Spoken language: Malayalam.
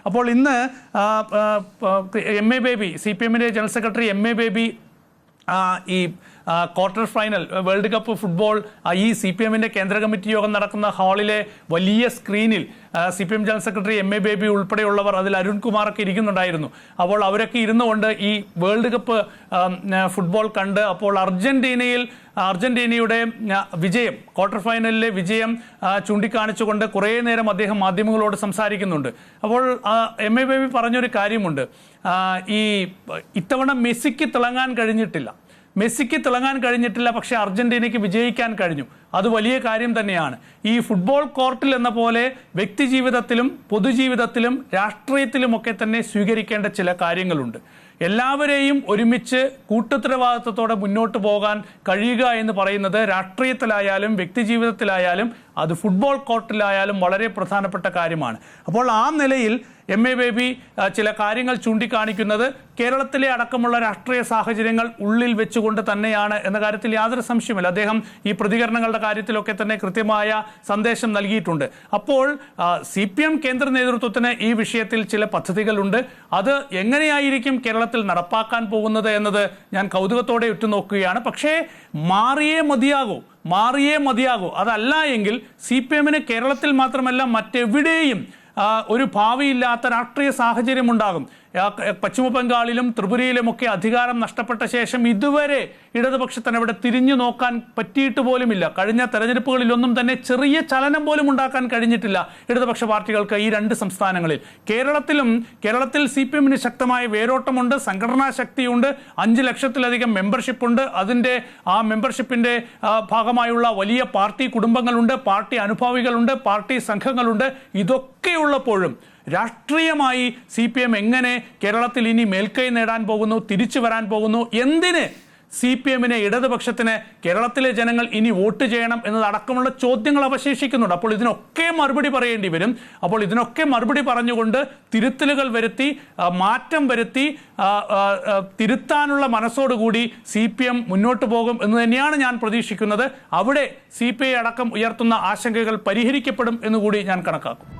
അപ്പോൾ ഇന്ന് എം എ ബേബി, CPM-ന്റെ general secretary M A Baby ഈ quarter final world cup football ഈ CPM-ന്റെ കേന്ദ്ര കമ്മിറ്റി യോഗം നടക്കുന്ന ഹാളിലെ വലിയ സ്ക്രീനിൽ CPM general secretary M A baby ഉൾപ്പെടെയുള്ളവർ, അതിൽ അരുൺകുമാറൊക്കെ ഇരിക്കുന്നുണ്ടായിരുന്നു. അപ്പോൾ അവരൊക്കെ ഇരുന്നുകൊണ്ട് ഈ വേൾഡ് കപ്പ് ഫുട്ബോൾ കണ്ട്, അപ്പോൾ അർജന്റീനയുടെ വിജയം, ക്വാർട്ടർ ഫൈനലിലെ വിജയം ചൂണ്ടിക്കാണിച്ചുകൊണ്ട് കുറേ നേരം അദ്ദേഹം മാധ്യമങ്ങളോട് സംസാരിക്കുന്നുണ്ട്. അപ്പോൾ എം എ ബേബി പറഞ്ഞൊരു കാര്യമുണ്ട്, ഇത്തവണ മെസ്സിക്ക് തിളങ്ങാൻ കഴിഞ്ഞിട്ടില്ല, പക്ഷേ അർജന്റീനയ്ക്ക് വിജയിക്കാൻ കഴിഞ്ഞു. അത് വലിയ കാര്യം തന്നെയാണ്. ഈ ഫുട്ബോൾ കോർട്ടിൽ എന്ന പോലെ വ്യക്തി ജീവിതത്തിലും പൊതുജീവിതത്തിലും രാഷ്ട്രീയത്തിലുമൊക്കെ തന്നെ സ്വീകരിക്കേണ്ട ചില കാര്യങ്ങളുണ്ട്. എല്ലാവരെയും ഒരുമിച്ച് കൂട്ടുത്തരവാദിത്വത്തോടെ മുന്നോട്ട് പോകാൻ കഴിയുക എന്ന് പറയുന്നത് രാഷ്ട്രീയത്തിലായാലും വ്യക്തി ജീവിതത്തിലായാലും അത് ഫുട്ബോൾ കോർട്ടിലായാലും വളരെ പ്രധാനപ്പെട്ട കാര്യമാണ്. അപ്പോൾ ആ നിലയിൽ എം എ ബേബി ചില കാര്യങ്ങൾ ചൂണ്ടിക്കാണിക്കുന്നത് കേരളത്തിലെ അടക്കമുള്ള രാഷ്ട്രീയ സാഹചര്യങ്ങൾ ഉള്ളിൽ വെച്ചുകൊണ്ട് തന്നെയാണ് എന്ന കാര്യത്തിൽ യാതൊരു സംശയമില്ല. അദ്ദേഹം ഈ പ്രതികരണങ്ങളുടെ കാര്യത്തിലൊക്കെ തന്നെ കൃത്യമായ സന്ദേശം നൽകിയിട്ടുണ്ട്. അപ്പോൾ CPM കേന്ദ്ര നേതൃത്വത്തിന് ഈ വിഷയത്തിൽ ചില പദ്ധതികളുണ്ട്. അത് എങ്ങനെയായിരിക്കും കേരളത്തിൽ നടപ്പാക്കാൻ പോകുന്നത് എന്നത് ഞാൻ കൗതുകത്തോടെ ഉറ്റുനോക്കുകയാണ്. പക്ഷേ മാറിയേ മതിയാകൂ. അതല്ല എങ്കിൽ CPM-ന് കേരളത്തിൽ മാത്രമല്ല മറ്റെവിടെയും ഒരു ഭാവിയില്ലാത്ത രാഷ്ട്രീയ സാഹചര്യം ഉണ്ടാകും. പശ്ചിമ ബംഗാളിലും ത്രിപുരയിലുമൊക്കെ അധികാരം നഷ്ടപ്പെട്ട ശേഷം ഇതുവരെ ഇടതുപക്ഷത്തിന് അവിടെ തിരിഞ്ഞു നോക്കാൻ പറ്റിയിട്ട് പോലുമില്ല. കഴിഞ്ഞ തെരഞ്ഞെടുപ്പുകളിലൊന്നും തന്നെ ചെറിയ ചലനം പോലും ഉണ്ടാക്കാൻ കഴിഞ്ഞിട്ടില്ല ഇടതുപക്ഷ പാർട്ടികൾക്ക് ഈ രണ്ട് സംസ്ഥാനങ്ങളിൽ. കേരളത്തിൽ CPM-ന് ശക്തമായ വേരോട്ടമുണ്ട്, സംഘടനാ ശക്തിയുണ്ട്, 5 ലക്ഷത്തിലധികം മെമ്പർഷിപ്പുണ്ട്. ആ മെമ്പർഷിപ്പിന്റെ ഭാഗമായുള്ള വലിയ പാർട്ടി കുടുംബങ്ങളുണ്ട്, പാർട്ടി അനുഭാവികളുണ്ട്, പാർട്ടി സംഘങ്ങളുണ്ട്. ഇതൊക്കെയുള്ളപ്പോഴും രാഷ്ട്രീയമായി CPM എങ്ങനെ കേരളത്തിൽ ഇനി മേൽക്കൈ നേടാൻ പോകുന്നു, തിരിച്ചു വരാൻ പോകുന്നു, എന്തിന് CPM-നെ ഇടതുപക്ഷത്തിന് കേരളത്തിലെ ജനങ്ങൾ ഇനി വോട്ട് ചെയ്യണം എന്നതടക്കമുള്ള ചോദ്യങ്ങൾ അവശേഷിക്കുന്നുണ്ട്. അപ്പോൾ ഇതിനൊക്കെ മറുപടി പറയേണ്ടി വരും. അപ്പോൾ ഇതിനൊക്കെ മറുപടി പറഞ്ഞുകൊണ്ട് തിരുത്തലുകൾ വരുത്തി, മാറ്റം വരുത്തി, തിരുത്താനുള്ള മനസ്സോടുകൂടി CPM മുന്നോട്ട് പോകും എന്ന് തന്നെയാണ് ഞാൻ പ്രതീക്ഷിക്കുന്നത്. അവിടെ CPI അടക്കം ഉയർത്തുന്ന ആശങ്കകൾ പരിഹരിക്കപ്പെടും എന്നുകൂടി ഞാൻ കണക്കാക്കും.